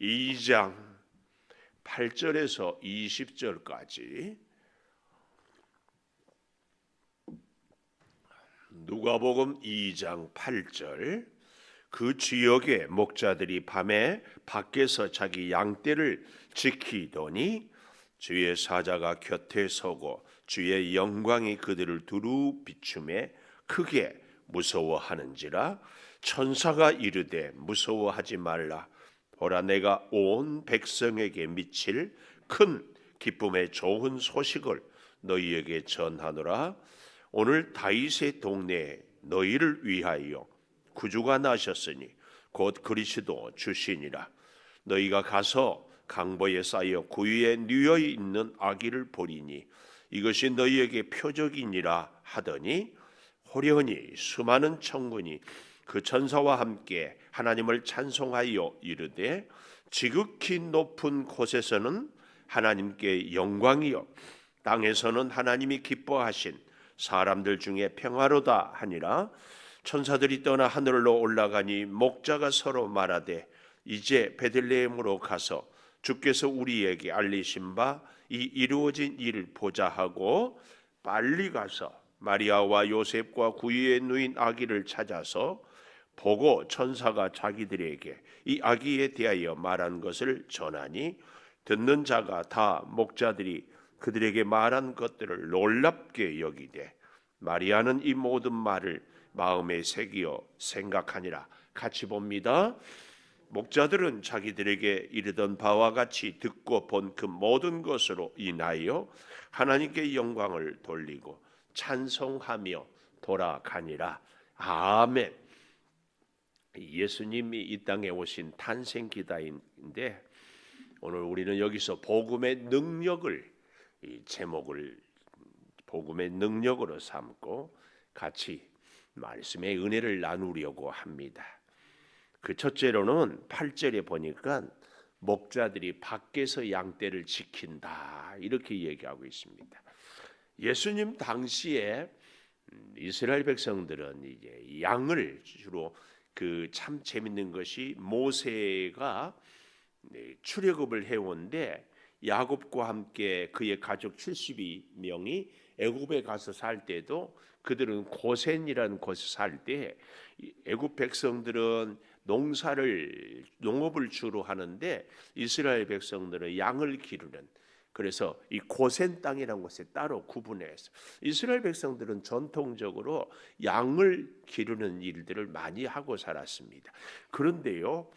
2장 8절에서 20절까지 누가복음 2장 8절 그 지역의 목자들이 밤에 밖에서 자기 양떼를 지키더니 주의 사자가 곁에 서고 주의 영광이 그들을 두루 비추매 크게 무서워하는지라 천사가 이르되 무서워하지 말라 보라 내가 온 백성에게 미칠 큰 기쁨의 좋은 소식을 너희에게 전하노라 오늘 다윗의 동네에 너희를 위하여 구주가 나셨으니 곧 그리스도 주시니라 너희가 가서 강보에 쌓여 구유에 누워 있는 아기를 보리니 이것이 너희에게 표적이니라 하더니 호련히 수많은 천군이 그 천사와 함께 하나님을 찬송하여 이르되 지극히 높은 곳에서는 하나님께 영광이요 땅에서는 하나님이 기뻐하신 사람들 중에 평화로다 하니라 천사들이 떠나 하늘로 올라가니 목자가 서로 말하되 이제 베들레헴으로 가서 주께서 우리에게 알리신 바 이 이루어진 일을 보자 하고 빨리 가서 마리아와 요셉과 구유에 누인 아기를 찾아서 보고 천사가 자기들에게 이 아기에 대하여 말한 것을 전하니 듣는 자가 다 목자들이 그들에게 말한 것들을 놀랍게 여기되 마리아는 이 모든 말을 마음에 새기어 생각하니라. 같이 봅니다. 목자들은 자기들에게 이르던 바와 같이 듣고 본 그 모든 것으로 인하여 하나님께 영광을 돌리고 찬송하며 돌아가니라. 아멘. 예수님이 이 땅에 오신 탄생기다인데 오늘 우리는 여기서 복음의 능력을 이 제목을 복음의 능력으로 삼고 같이 말씀의 은혜를 나누려고 합니다. 그 첫째로는 8절에 보니까 목자들이 밖에서 양떼를 지킨다 이렇게 얘기하고 있습니다. 예수님 당시에 이스라엘 백성들은 이제 양을 주로 그 참 재밌는 것이 모세가 출애굽을 해온데 야곱과 함께 그의 가족 72명이 애굽에 가서 살 때도 그들은 고센이라는 곳에 살 때 애굽 백성들은 농업을 주로 하는데 이스라엘 백성들은 양을 기르는 그래서 이 고센 땅이라는 곳에 따로 구분해서 이스라엘 백성들은 전통적으로 양을 기르는 일들을 많이 하고 살았습니다. 그런데요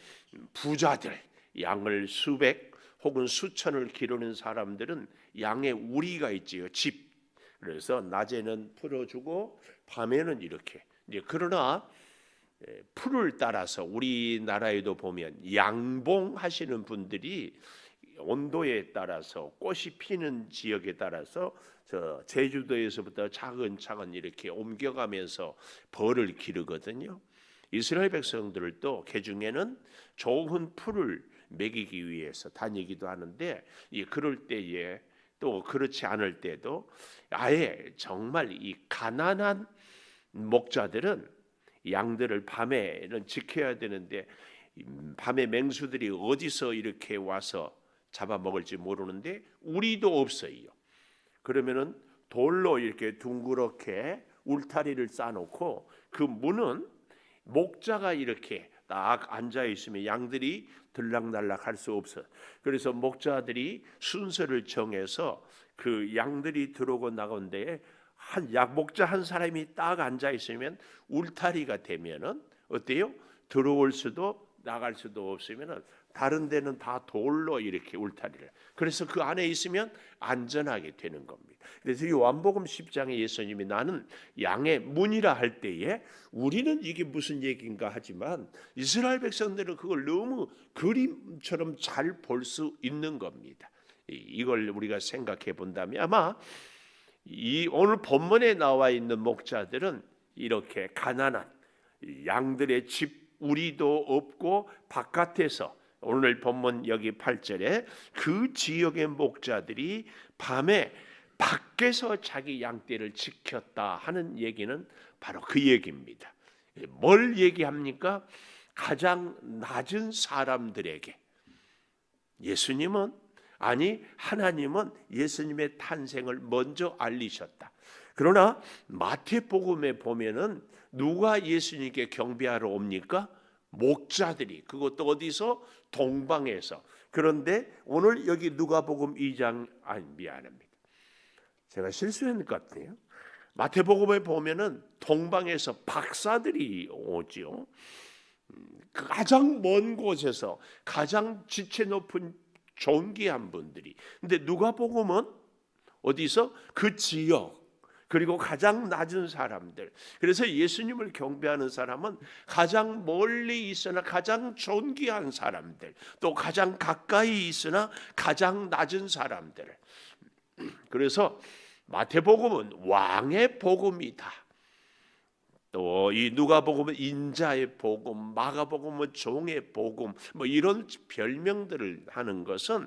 부자들 양을 수백 혹은 수천을 기르는 사람들은 양의 우리가 있지요 집 그래서 낮에는 풀어주고 밤에는 이렇게 그러나 풀을 따라서 우리나라에도 보면 양봉하시는 분들이 온도에 따라서 꽃이 피는 지역에 따라서 저 제주도에서부터 차근차근 이렇게 옮겨가면서 벌을 기르거든요. 이스라엘 백성들도 개중에는 좋은 풀을 먹이기 위해서 다니기도 하는데 그럴 때에 또 그렇지 않을 때도 아예 정말 이 가난한 목자들은 양들을 밤에는 지켜야 되는데 밤에 맹수들이 어디서 이렇게 와서 잡아먹을지 모르는데 우리도 없어요. 그러면은 돌로 이렇게 둥그렇게 울타리를 쌓아놓고 그 문은 목자가 이렇게 딱 앉아 있으면 양들이 들락날락 할 수 없어. 그래서 목자들이 순서를 정해서 그 양들이 들어오고 나간 데에 목자 한 사람이 딱 앉아 있으면 울타리가 되면은 어때요? 들어올 수도 나갈 수도 없으면은 다른 데는 다 돌로 이렇게 울타리를. 그래서 그 안에 있으면 안전하게 되는 겁니다. 그래서 요한복음 10장에 예수님이 나는 양의 문이라 할 때에 우리는 이게 무슨 얘기인가 하지만 이스라엘 백성들은 그걸 너무 그림처럼 잘 볼 수 있는 겁니다. 이걸 우리가 생각해 본다면 아마 이 오늘 본문에 나와 있는 목자들은 이렇게 가난한 양들의 집 우리도 없고 바깥에서 오늘 본문 여기 8절에 그 지역의 목자들이 밤에 밖에서 자기 양떼를 지켰다 하는 얘기는 바로 그 얘기입니다. 뭘 얘기합니까? 가장 낮은 사람들에게 예수님은 아니 하나님은 예수님의 탄생을 먼저 알리셨다. 그러나 마태복음에 보면은 누가 예수님께 경배하러 옵니까? 목자들이. 그것도 어디서? 동방에서. 그런데 오늘 여기 누가복음 2장 미안합니다. 제가 실수한 것 같아요. 마태복음에 보면은 동방에서 박사들이 오지요. 가장 먼 곳에서 가장 지체 높은 존귀한 분들이. 근데 누가복음은 어디서? 그 지역 그리고 가장 낮은 사람들. 그래서 예수님을 경배하는 사람은 가장 멀리 있으나 가장 존귀한 사람들, 또 가장 가까이 있으나 가장 낮은 사람들. 그래서 마태복음은 왕의 복음이다. 또 이 누가복음은 인자의 복음, 마가복음은 종의 복음, 뭐 이런 별명들을 하는 것은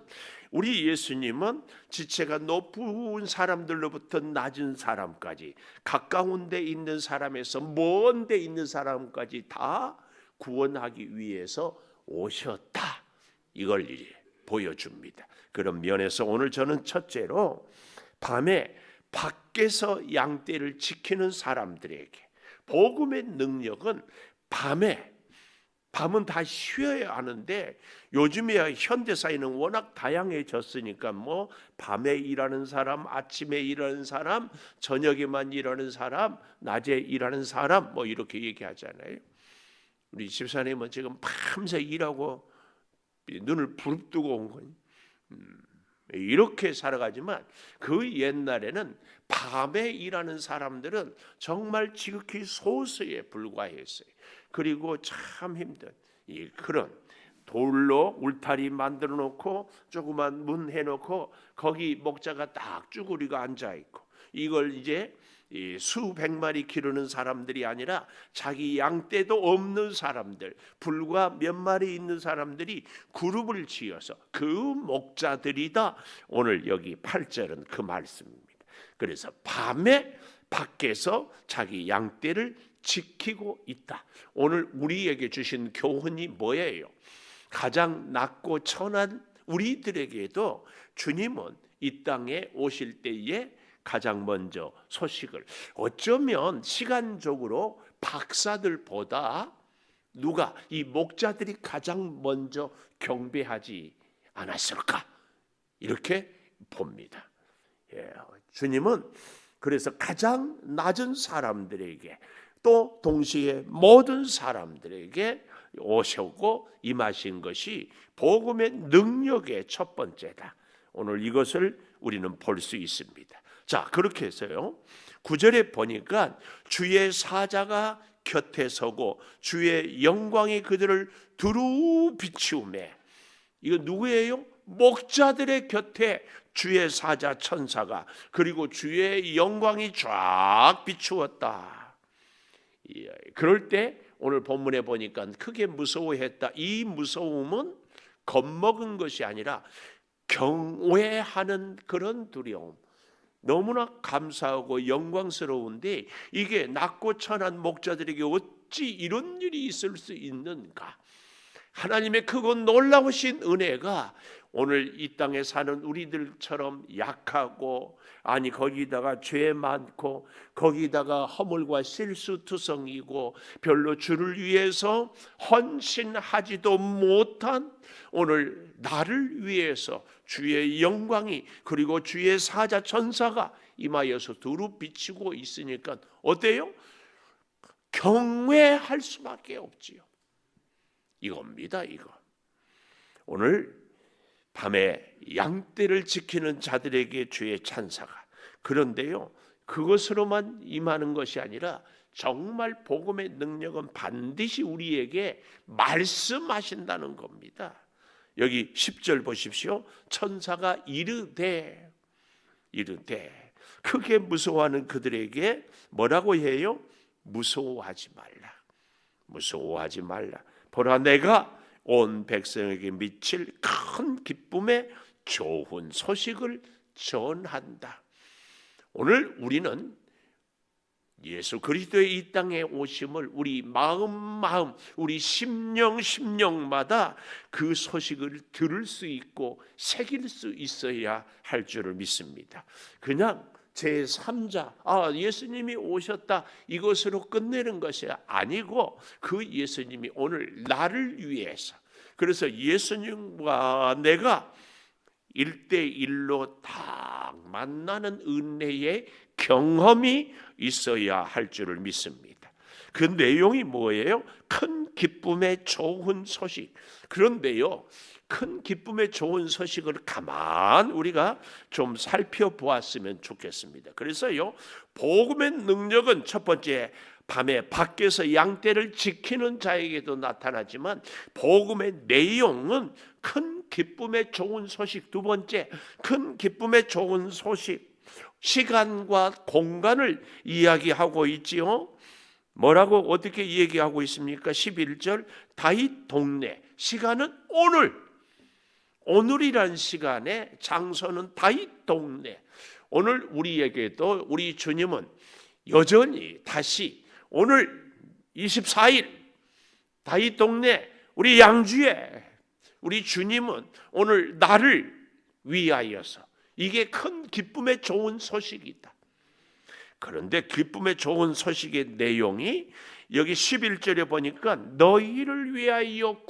우리 예수님은 지체가 높은 사람들로부터 낮은 사람까지, 가까운 데 있는 사람에서 먼 데 있는 사람까지 다 구원하기 위해서 오셨다. 이걸 보여줍니다. 그런 면에서 오늘 저는 첫째로 밤에 밖에서 양떼를 지키는 사람들에게 복음의 능력은 밤은 다 쉬어야 하는데 요즘에 현대사회는 워낙 다양해졌으니까 뭐 밤에 일하는 사람, 아침에 일하는 사람, 저녁에만 일하는 사람, 낮에 일하는 사람 뭐 이렇게 얘기하잖아요. 우리 집사님은 지금 밤새 일하고 눈을 부릅뜨고 온 거예요. 이렇게 살아가지만 그 옛날에는 밤에 일하는 사람들은 정말 지극히 소수에 불과했어요. 그리고 참 힘든 그런 돌로 울타리 만들어 놓고 조그만 문 해놓고 거기 목자가 딱 쭈그리고 앉아 있고, 이걸 이제 수백 마리 기르는 사람들이 아니라 자기 양떼도 없는 사람들, 불과 몇 마리 있는 사람들이 그룹을 지어서 그 목자들이다. 오늘 여기 8절은 그 말씀입니다. 그래서 밤에 밖에서 자기 양떼를 지키고 있다. 오늘 우리에게 주신 교훈이 뭐예요? 가장 낮고 천한 우리들에게도 주님은 이 땅에 오실 때에 가장 먼저 소식을, 어쩌면 시간적으로 박사들보다 누가 이 목자들이 가장 먼저 경배하지 않았을까? 이렇게 봅니다. 주님은 그래서 가장 낮은 사람들에게 또 동시에 모든 사람들에게 오셨고 임하신 것이 복음의 능력의 첫 번째다. 오늘 이것을 우리는 볼 수 있습니다. 자, 그렇게 해서요 9절에 보니까 주의 사자가 곁에 서고 주의 영광이 그들을 두루 비추매. 이거 누구예요? 목자들의 곁에 주의 사자 천사가, 그리고 주의 영광이 쫙 비추었다. 그럴 때 오늘 본문에 보니까 크게 무서워했다. 이 무서움은 겁먹은 것이 아니라 경외하는 그런 두려움. 너무나 감사하고 영광스러운데 이게 낮고 천한 목자들에게 어찌 이런 일이 있을 수 있는가? 하나님의 크고 놀라우신 은혜가 오늘 이 땅에 사는 우리들처럼 약하고, 아니 거기다가 죄 많고 거기다가 허물과 실수투성이고 별로 주를 위해서 헌신하지도 못한 오늘 나를 위해서 주의 영광이, 그리고 주의 사자 천사가 임하여서 두루 비치고 있으니까 어때요? 경외할 수밖에 없지요. 이겁니다. 이거 오늘 밤에 양떼를 지키는 자들에게 주의 찬사가, 그런데요 그것으로만 임하는 것이 아니라 정말 복음의 능력은 반드시 우리에게 말씀하신다는 겁니다. 여기 10절 보십시오. 천사가 이르되 크게 무서워하는 그들에게 뭐라고 해요? 무서워하지 말라. 보라, 내가 온 백성에게 미칠 큰 기쁨의 좋은 소식을 전한다. 오늘 우리는 예수 그리스도의 이 땅에 오심을 우리 마음 우리 심령마다 그 소식을 들을 수 있고 새길 수 있어야 할 줄을 믿습니다. 그냥 제3자 예수님이 오셨다 이것으로 끝내는 것이 아니고 그 예수님이 오늘 나를 위해서, 그래서 예수님과 내가 1대1로 딱 만나는 은혜의 경험이 있어야 할 줄을 믿습니다. 그 내용이 뭐예요? 큰 기쁨의 좋은 소식. 그런데요, 큰 기쁨의 좋은 소식을 가만 우리가 좀 살펴보았으면 좋겠습니다. 그래서요, 복음의 능력은 첫 번째 밤에 밖에서 양떼를 지키는 자에게도 나타나지만 복음의 내용은 큰 기쁨의 좋은 소식. 두 번째, 큰 기쁨의 좋은 소식, 시간과 공간을 이야기하고 있지요. 뭐라고 어떻게 얘기하고 있습니까? 11절 다윗 동네, 시간은 오늘이란 시간에 장소는 다윗 동네. 오늘 우리에게도 우리 주님은 여전히 다시 오늘 24일 다윗 동네 우리 양주에 우리 주님은 오늘 나를 위하여서, 이게 큰 기쁨의 좋은 소식이다. 그런데 기쁨의 좋은 소식의 내용이 여기 11절에 보니까 너희를 위하여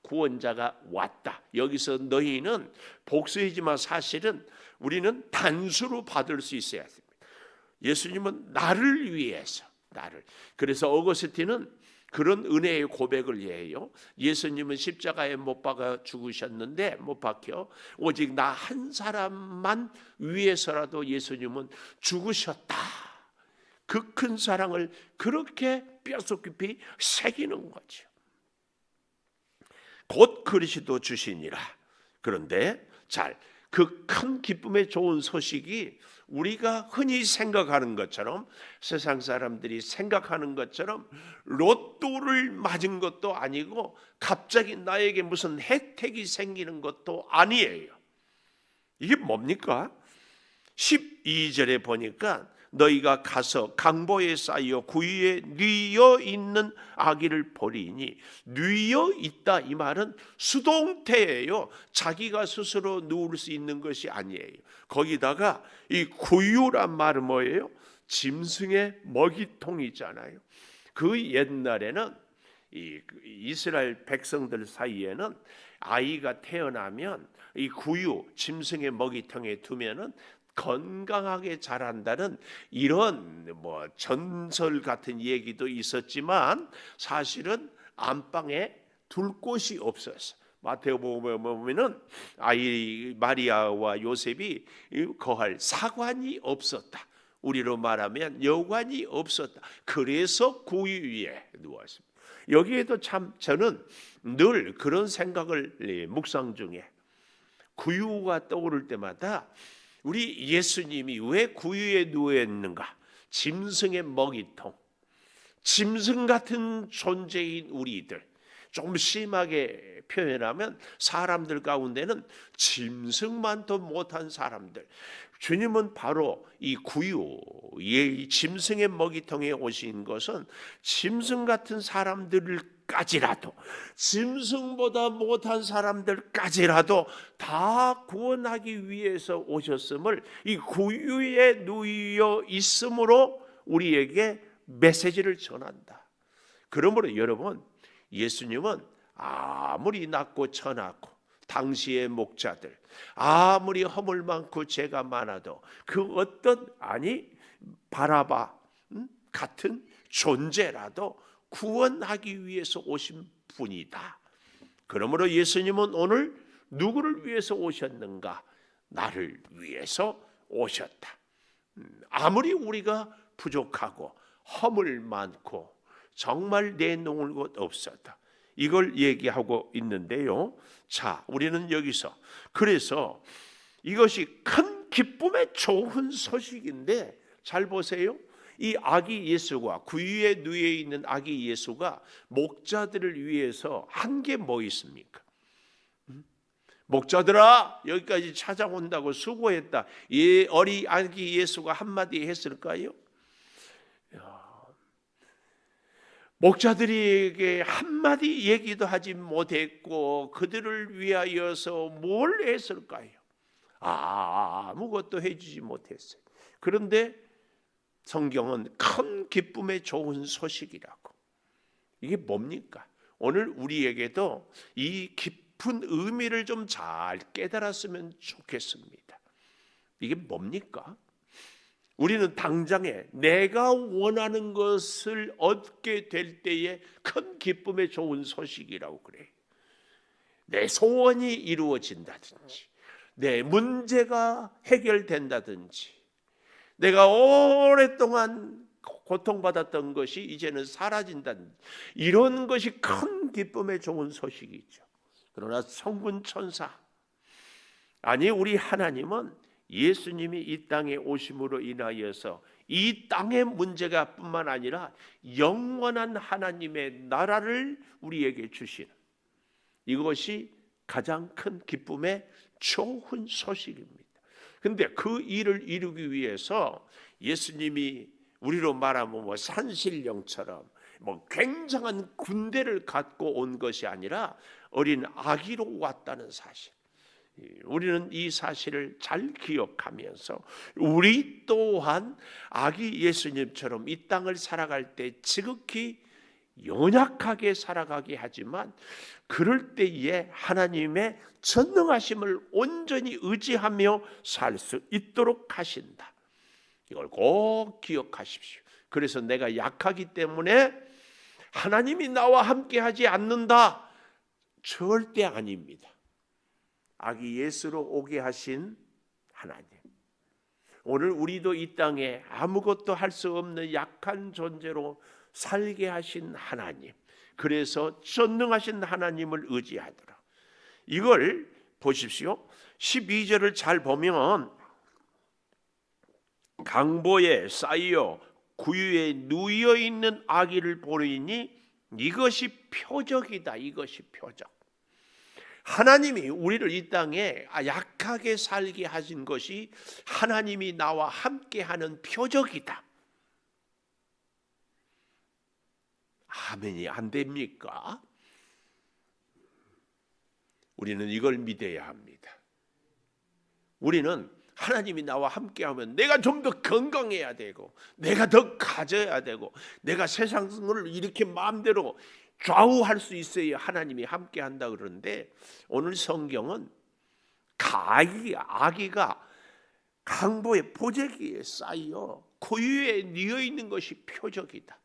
구원자가 왔다. 여기서 너희는 복수이지만 사실은 우리는 단수로 받을 수 있어야 됩니다. 예수님은 나를 위해서, 그래서 어거스틴은 그런 은혜의 고백을 해요. 예수님은 십자가에 못 박아 죽으셨는데, 못 박혀 오직 나 한 사람만 위해서라도 예수님은 죽으셨다. 그 큰 사랑을 그렇게 뼛속 깊이 새기는 거죠. 곧 그리스도 주시니라. 그런데 그 큰 기쁨의 좋은 소식이 우리가 흔히 생각하는 것처럼, 세상 사람들이 생각하는 것처럼 로또를 맞은 것도 아니고 갑자기 나에게 무슨 혜택이 생기는 것도 아니에요. 이게 뭡니까? 12절에 보니까 너희가 가서 강보에 쌓여 구유에 뉘어 있는 아기를 보리니, 뉘어 있다 이 말은 수동태예요. 자기가 스스로 누울 수 있는 것이 아니에요. 거기다가 이 구유란 말은 뭐예요? 짐승의 먹이통이잖아요. 그 옛날에는 이 이스라엘 백성들 사이에는 아이가 태어나면 이 구유, 짐승의 먹이통에 두면은 건강하게 자란다는 이런 전설 같은 얘기도 있었지만, 사실은 안방에 둘 곳이 없었어. 마태복음에 보면은 아이 마리아와 요셉이 거할 사관이 없었다. 우리로 말하면 여관이 없었다. 그래서 구유 위에 누웠습니다. 여기에도 참 저는 늘 그런 생각을 묵상 중에, 구유가 떠오를 때마다 우리 예수님이 왜 구유에 누워있는가? 짐승의 먹이통, 짐승 같은 존재인 우리들, 좀 심하게 표현하면 사람들 가운데는 짐승만도 못한 사람들, 주님은 바로 이 구유의 짐승의 먹이통에 오신 것은 짐승 같은 사람들까지라도, 짐승보다 못한 사람들까지라도 다 구원하기 위해서 오셨음을 이 구유에 누워 있음으로 우리에게 메시지를 전한다. 그러므로 여러분, 예수님은 아무리 낮고 천하고 당시의 목자들, 아무리 허물 많고 죄가 많아도 그 어떤 바라바 같은 존재라도 구원하기 위해서 오신 분이다. 그러므로 예수님은 오늘 누구를 위해서 오셨는가? 나를 위해서 오셨다. 아무리 우리가 부족하고 허물 많고 정말 내놓을 것 없었다, 이걸 얘기하고 있는데요. 자, 우리는 여기서 그래서 이것이 큰 기쁨의 좋은 소식인데, 잘 보세요. 이 아기 예수가, 구유에 누워 있는 아기 예수가 목자들을 위해서 한 게 뭐 있습니까? 목자들아, 여기까지 찾아온다고 수고했다. 어리 아기 예수가 한마디 했을까요? 목자들에게 한마디 얘기도 하지 못했고 그들을 위하여서 뭘 했을까요? 아무것도 해주지 못했어요. 그런데 성경은 큰 기쁨의 좋은 소식이라고. 이게 뭡니까? 오늘 우리에게도 이 깊은 의미를 좀 잘 깨달았으면 좋겠습니다. 이게 뭡니까? 우리는 당장에 내가 원하는 것을 얻게 될 때에 큰 기쁨의 좋은 소식이라고 그래요. 내 소원이 이루어진다든지, 내 문제가 해결된다든지, 내가 오랫동안 고통받았던 것이 이제는 사라진다든지, 이런 것이 큰 기쁨의 좋은 소식이죠. 그러나 성군 천사, 아니 우리 하나님은 예수님이 이 땅에 오심으로 인하여서 이 땅의 문제가 뿐만 아니라 영원한 하나님의 나라를 우리에게 주시는, 이것이 가장 큰 기쁨의 좋은 소식입니다. 근데 그 일을 이루기 위해서 예수님이 우리로 말하면 산신령처럼 굉장한 군대를 갖고 온 것이 아니라 어린 아기로 왔다는 사실, 우리는 이 사실을 잘 기억하면서 우리 또한 아기 예수님처럼 이 땅을 살아갈 때 지극히 연약하게 살아가게 하지만 그럴 때에 하나님의 전능하심을 온전히 의지하며 살 수 있도록 하신다. 이걸 꼭 기억하십시오. 그래서 내가 약하기 때문에 하나님이 나와 함께하지 않는다, 절대 아닙니다. 아기 예수로 오게 하신 하나님, 오늘 우리도 이 땅에 아무것도 할 수 없는 약한 존재로 살게 하신 하나님, 그래서 전능하신 하나님을 의지하더라. 이걸 보십시오. 12절을 잘 보면 강보에 쌓여 구유에 누워 있는 아기를 보리니 이것이 표적이다. 이것이 표적. 하나님이 우리를 이 땅에 약하게 살게 하신 것이 하나님이 나와 함께하는 표적이다. 아멘이 안 됩니까? 우리는 이걸 믿어야 합니다. 우리는 하나님이 나와 함께하면 내가 좀 더 건강해야 되고, 내가 더 가져야 되고, 내가 세상을 이렇게 마음대로 좌우할 수 있어야 하나님이 함께한다 그러는데, 오늘 성경은 아기가 강보의 보재기에 쌓여 고유에 뉘어 있는 것이 표적이다.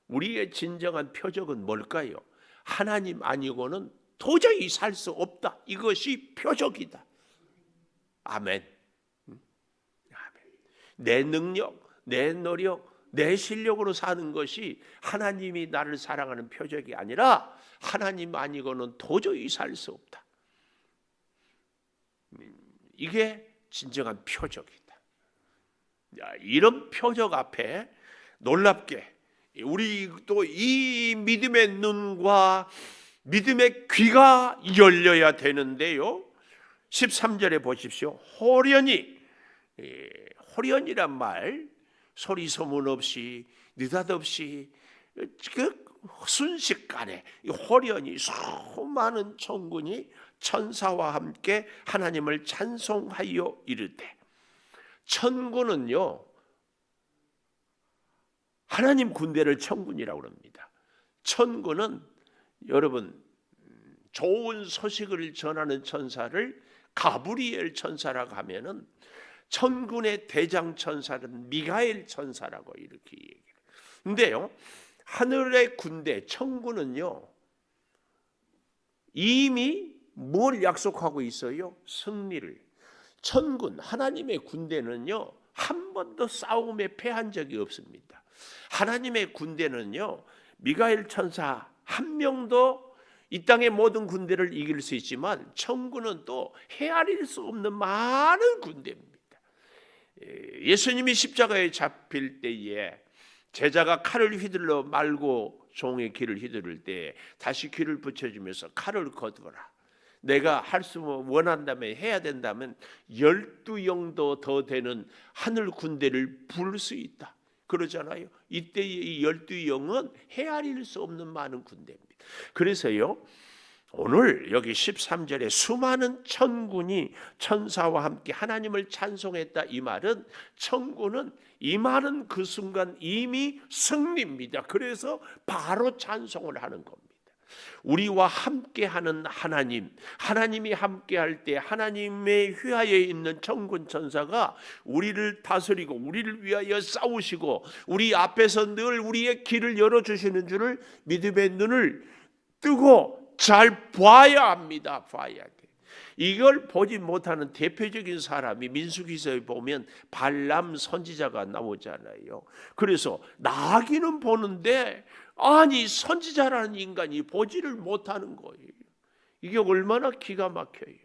우리의 진정한 표적은 뭘까요? 하나님 아니고는 도저히 살 수 없다. 이것이 표적이다. 아멘. 내 능력, 내 노력, 내 실력으로 사는 것이 하나님이 나를 사랑하는 표적이 아니라 하나님 아니고는 도저히 살 수 없다. 이게 진정한 표적이다. 이런 표적 앞에 놀랍게 우리도 이 믿음의 눈과 믿음의 귀가 열려야 되는데요. 13절에 보십시오. 호련이란 말, 소리 소문 없이 느닷없이 순식간에 호련히 수많은 천군이 천사와 함께 하나님을 찬송하여 이르되, 천군은요 하나님 군대를 천군이라고 합니다. 천군은 여러분 좋은 소식을 전하는 천사를 가브리엘 천사라고 하면은 천군의 대장 천사는 미가엘 천사라고 이렇게 얘기해요. 근데요 하늘의 군대 천군은요 이미 뭘 약속하고 있어요? 승리를. 천군 하나님의 군대는요 한 번도 싸움에 패한 적이 없습니다. 하나님의 군대는요 미가엘 천사 한 명도 이 땅의 모든 군대를 이길 수 있지만 천군은 또 헤아릴 수 없는 많은 군대입니다. 예수님이 십자가에 잡힐 때에 제자가 칼을 휘둘러 말고 종의 귀를 휘두를 때 다시 귀를 붙여주면서 칼을 거두어라. 내가 할 수 원한다면 해야 된다면 12영도 더 되는 하늘 군대를 부를 수 있다. 그러잖아요. 이때의 이 12 영은 헤아릴 수 없는 많은 군대입니다. 그래서요, 오늘 여기 13절에 수많은 천군이 천사와 함께 하나님을 찬송했다, 이 말은 천군은 임하는 그 순간 이미 승리입니다. 그래서 바로 찬송을 하는 겁니다. 우리와 함께하는 하나님, 하나님이 함께할 때 하나님의 휘하에 있는 천군 천사가 우리를 다스리고 우리를 위하여 싸우시고 우리 앞에서 늘 우리의 길을 열어주시는 줄을 믿음의 눈을 뜨고 잘 봐야 합니다. 봐야 돼. 이걸 보지 못하는 대표적인 사람이 민수기서에 보면 발람 선지자가 나오잖아요. 그래서 나기는 보는데 아니 선지자라는 인간이 보지를 못하는 거예요. 이게 얼마나 기가 막혀요.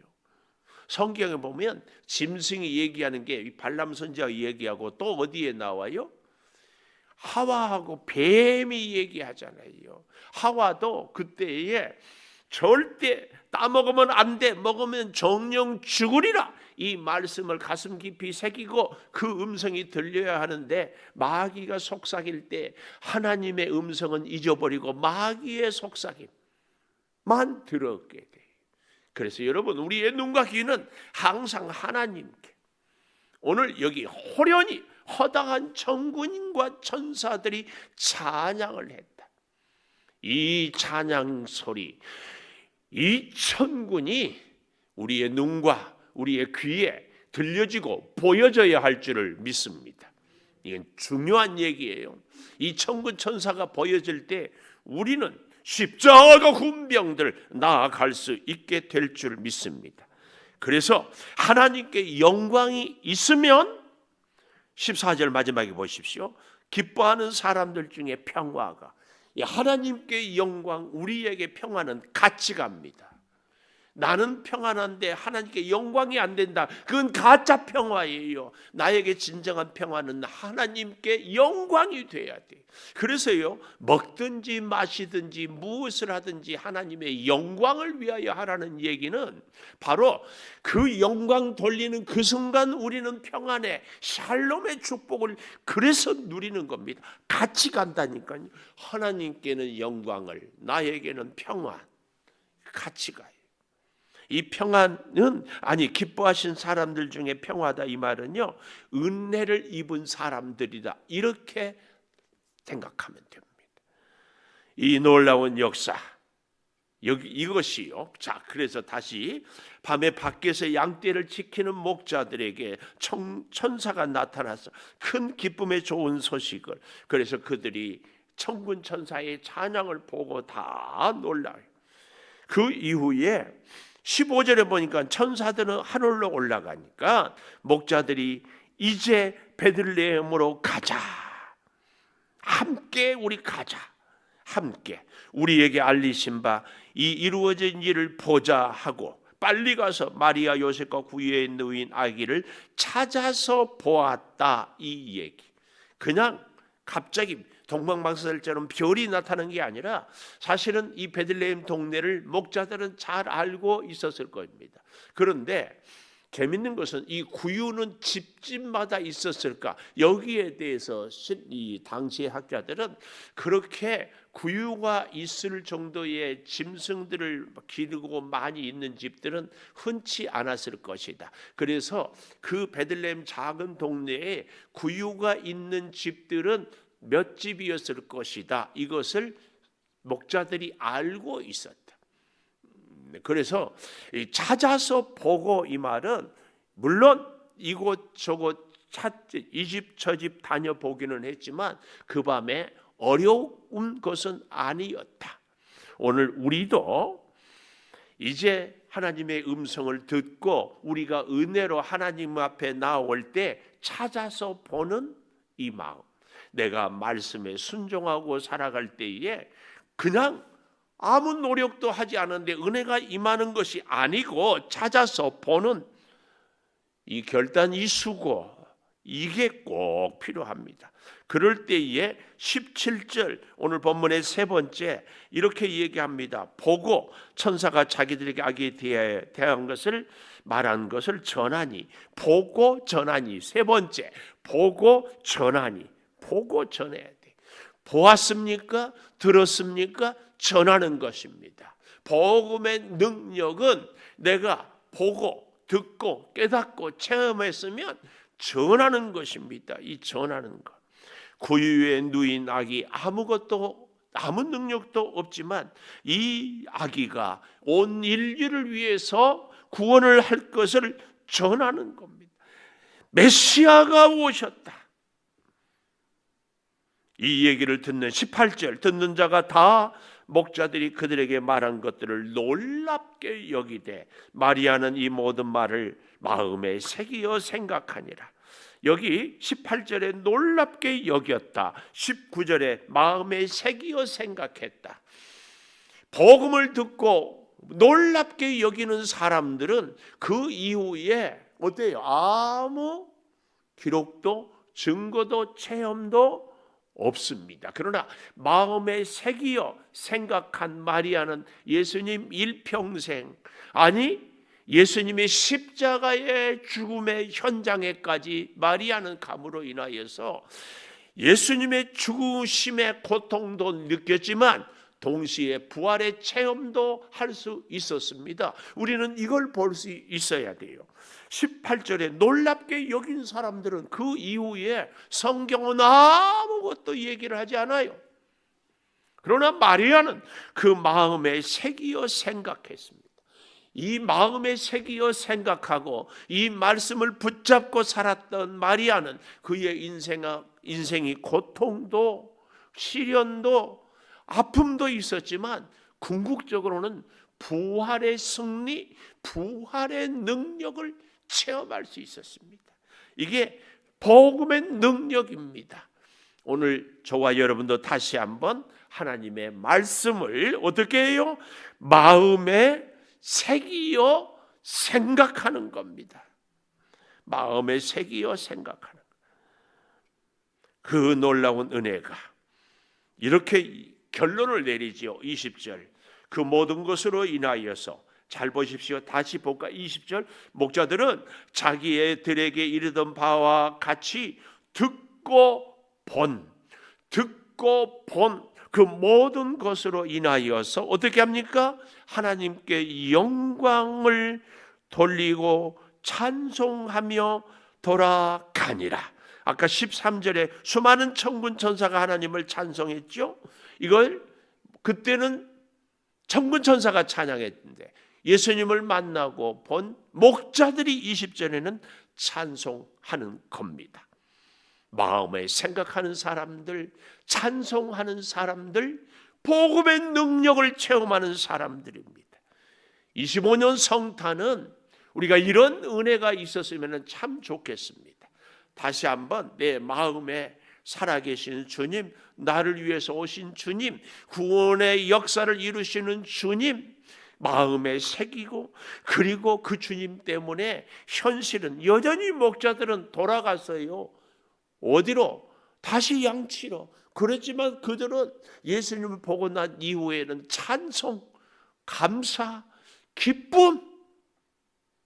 성경에 보면 짐승이 얘기하는 게 발람 선지자가 얘기하고 또 어디에 나와요? 하와하고 뱀이 얘기하잖아요. 하와도 그때에 절대 따먹으면 안 돼, 먹으면 정령 죽으리라, 이 말씀을 가슴 깊이 새기고 그 음성이 들려야 하는데 마귀가 속삭일 때 하나님의 음성은 잊어버리고 마귀의 속삭임만 들었게 돼요. 그래서 여러분, 우리의 눈과 귀는 항상 하나님께, 오늘 여기 호련히 허다한 천군과 천사들이 찬양을 했다. 이 찬양 소리, 이 천군이 우리의 눈과 우리의 귀에 들려지고 보여져야 할 줄을 믿습니다. 이건 중요한 얘기예요. 이 천군 천사가 보여질 때 우리는 십자가 군병들 나아갈 수 있게 될 줄 믿습니다. 그래서 하나님께 영광이 있으면 14절 마지막에 보십시오. 기뻐하는 사람들 중에 평화가, 하나님께 영광, 우리에게 평화는 같이 갑니다. 나는 평안한데 하나님께 영광이 안 된다, 그건 가짜 평화예요. 나에게 진정한 평화는 하나님께 영광이 돼야 돼. 그래서요, 먹든지 마시든지 무엇을 하든지 하나님의 영광을 위하여 하라는 얘기는 바로 그 영광 돌리는 그 순간 우리는 평안에 샬롬의 축복을 그래서 누리는 겁니다. 같이 간다니까요. 하나님께는 영광을, 나에게는 평안, 같이 가요. 이 평안은, 아니 기뻐하신 사람들 중에 평화다, 이 말은요, 은혜를 입은 사람들이다, 이렇게 생각하면 됩니다. 이 놀라운 역사, 여기 이것이요. 자, 그래서 다시 밤에 밖에서 양떼를 지키는 목자들에게 천사가 나타나서 큰 기쁨의 좋은 소식을, 그래서 그들이 천군 천사의 찬양을 보고 다 놀라요. 그 이후에 15절에 보니까 천사들은 하늘로 올라가니까 목자들이 이제 베들레헴으로 가자, 함께 우리 가자, 함께 우리에게 알리신 바 이 이루어진 일을 보자 하고 빨리 가서 마리아 요셉과 구유에 누인 아기를 찾아서 보았다, 이 얘기. 그냥 갑자기 동방방사들처럼 별이 나타난 게 아니라 사실은 이 베들레헴 동네를 목자들은 잘 알고 있었을 겁니다. 그런데 재밌는 것은 이 구유는 집집마다 있었을까? 여기에 대해서 이 당시의 학자들은 그렇게 구유가 있을 정도의 짐승들을 기르고 많이 있는 집들은 흔치 않았을 것이다. 그래서 그 베들레헴 작은 동네에 구유가 있는 집들은 몇 집이었을 것이다, 이것을 목자들이 알고 있었다. 그래서 찾아서 보고, 이 말은 물론 이곳저곳 이 집 저 집 다녀보기는 했지만 그 밤에 어려운 것은 아니었다. 오늘 우리도 이제 하나님의 음성을 듣고 우리가 은혜로 하나님 앞에 나올 때 찾아서 보는 이 마음, 내가 말씀에 순종하고 살아갈 때에 그냥 아무 노력도 하지 않은데 은혜가 임하는 것이 아니고 찾아서 보는 이 결단, 이 수고, 이게 꼭 필요합니다. 그럴 때에 17절 오늘 본문의 세 번째 이렇게 얘기합니다. 보고 천사가 자기들에게 아기에 대한 것을 말한 것을 전하니, 보고 전하니, 세 번째 보고 전하니, 보고 전해야 돼. 보았습니까? 들었습니까? 전하는 것입니다. 복음의 능력은 내가 보고 듣고 깨닫고 체험했으면 전하는 것입니다. 이 전하는 것. 구유에 누인 아기 아무 능력도 없지만 이 아기가 온 인류를 위해서 구원을 할 것을 전하는 겁니다. 메시아가 오셨다. 이 얘기를 듣는 18절 듣는 자가 다 목자들이 그들에게 말한 것들을 놀랍게 여기되 마리아는 이 모든 말을 마음에 새기어 생각하니라. 여기 18절에 놀랍게 여겼다. 19절에 마음에 새기어 생각했다. 복음을 듣고 놀랍게 여기는 사람들은 그 이후에 어때요? 아무 기록도 증거도 체험도 없습니다. 그러나 마음에 새기어 생각한 마리아는 예수님 일평생, 아니 예수님의 십자가의 죽음의 현장에까지 마리아는 감으로 인하여서 예수님의 죽으심의 고통도 느꼈지만 동시에 부활의 체험도 할 수 있었습니다. 우리는 이걸 볼 수 있어야 돼요. 18절에 놀랍게 여긴 사람들은 그 이후에 성경은 아무것도 얘기를 하지 않아요. 그러나 마리아는 그 마음에 새기어 생각했습니다. 이 마음에 새기어 생각하고 이 말씀을 붙잡고 살았던 마리아는 그의 인생이 고통도 시련도 아픔도 있었지만 궁극적으로는 부활의 승리, 부활의 능력을 체험할 수 있었습니다. 이게 복음의 능력입니다. 오늘 저와 여러분도 다시 한번 하나님의 말씀을 어떻게 해요? 마음에 새기어 생각하는 겁니다. 마음에 새기어 생각하는 것. 그 놀라운 은혜가 이렇게 결론을 내리지요. 20절 그 모든 것으로 인하여서 잘 보십시오. 다시 볼까? 20절 목자들은 자기들에게 이르던 바와 같이 듣고 본 그 모든 것으로 인하여서 어떻게 합니까? 하나님께 영광을 돌리고 찬송하며 돌아가니라. 아까 13절에 수많은 천군 천사가 하나님을 찬송했죠. 이걸 그때는 천군 천사가 찬양했는데 예수님을 만나고 본 목자들이 20절에는 찬송하는 겁니다. 마음에 생각하는 사람들, 찬송하는 사람들, 복음의 능력을 체험하는 사람들입니다. 25년 성탄은 우리가 이런 은혜가 있었으면 참 좋겠습니다. 다시 한번 내 마음에 살아계신 주님, 나를 위해서 오신 주님, 구원의 역사를 이루시는 주님 마음에 새기고, 그리고 그 주님 때문에 현실은 여전히 목자들은 돌아갔어요. 어디로? 다시 양치러. 그렇지만 그들은 예수님을 보고 난 이후에는 찬송, 감사, 기쁨,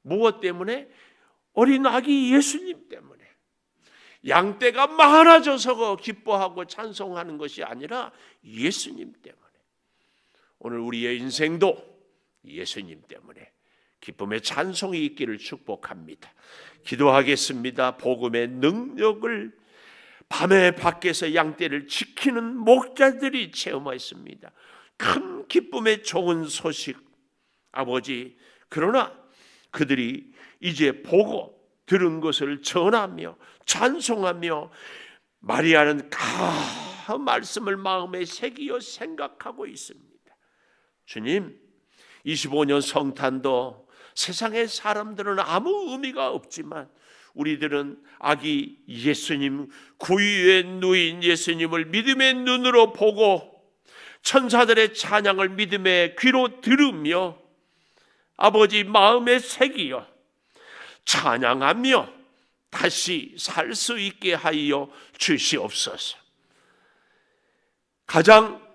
무엇 때문에? 어린 아기 예수님 때문에. 양떼가 많아져서 기뻐하고 찬송하는 것이 아니라 예수님 때문에. 오늘 우리의 인생도 예수님 때문에 기쁨의 찬송이 있기를 축복합니다. 기도하겠습니다. 복음의 능력을 밤에 밖에서 양떼를 지키는 목자들이 체험했습니다. 큰 기쁨의 좋은 소식, 아버지. 그러나 그들이 이제 보고 들은 것을 전하며 찬송하며 마리아는 그 말씀을 마음에 새기어 생각하고 있습니다. 주님, 25년 성탄도 세상의 사람들은 아무 의미가 없지만 우리들은 아기 예수님, 구유에 누인 예수님을 믿음의 눈으로 보고 천사들의 찬양을 믿음의 귀로 들으며 아버지 마음에 새기어 찬양하며 다시 살 수 있게 하여 주시옵소서. 가장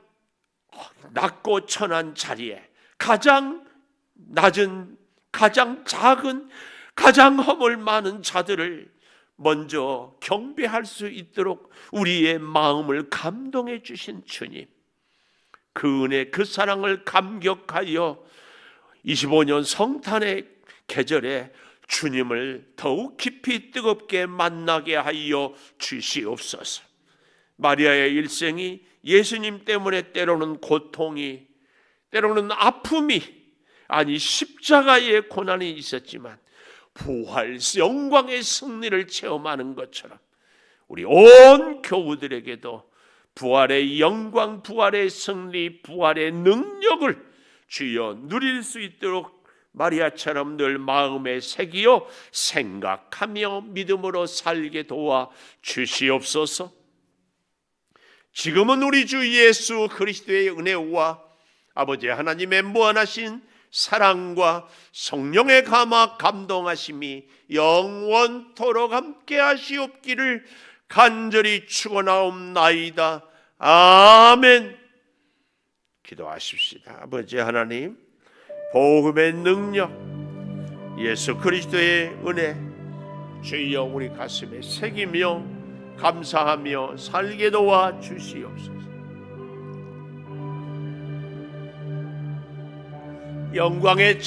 낮고 천한 자리에 가장 낮은, 가장 작은, 가장 허물 많은 자들을 먼저 경배할 수 있도록 우리의 마음을 감동해 주신 주님, 그 은혜, 그 사랑을 감격하여 25년 성탄의 계절에 주님을 더욱 깊이 뜨겁게 만나게 하여 주시옵소서. 마리아의 일생이 예수님 때문에 때로는 고통이, 때로는 아픔이, 아니 십자가의 고난이 있었지만 부활 영광의 승리를 체험하는 것처럼 우리 온 교우들에게도 부활의 영광, 부활의 승리, 부활의 능력을 주여 누릴 수 있도록 마리아처럼 늘 마음에 새기어 생각하며 믿음으로 살게 도와 주시옵소서. 지금은 우리 주 예수 그리스도의 은혜와 아버지 하나님의 무한하신 사랑과 성령의 감화 감동하심이 영원토록 함께 하시옵기를 간절히 축원하옵나이다. 아멘. 기도하십시다. 아버지 하나님, 복음의 능력, 예수 그리스도의 은혜 주여 우리 가슴에 새기며 감사하며 살게 도와 주시옵소서. 영광의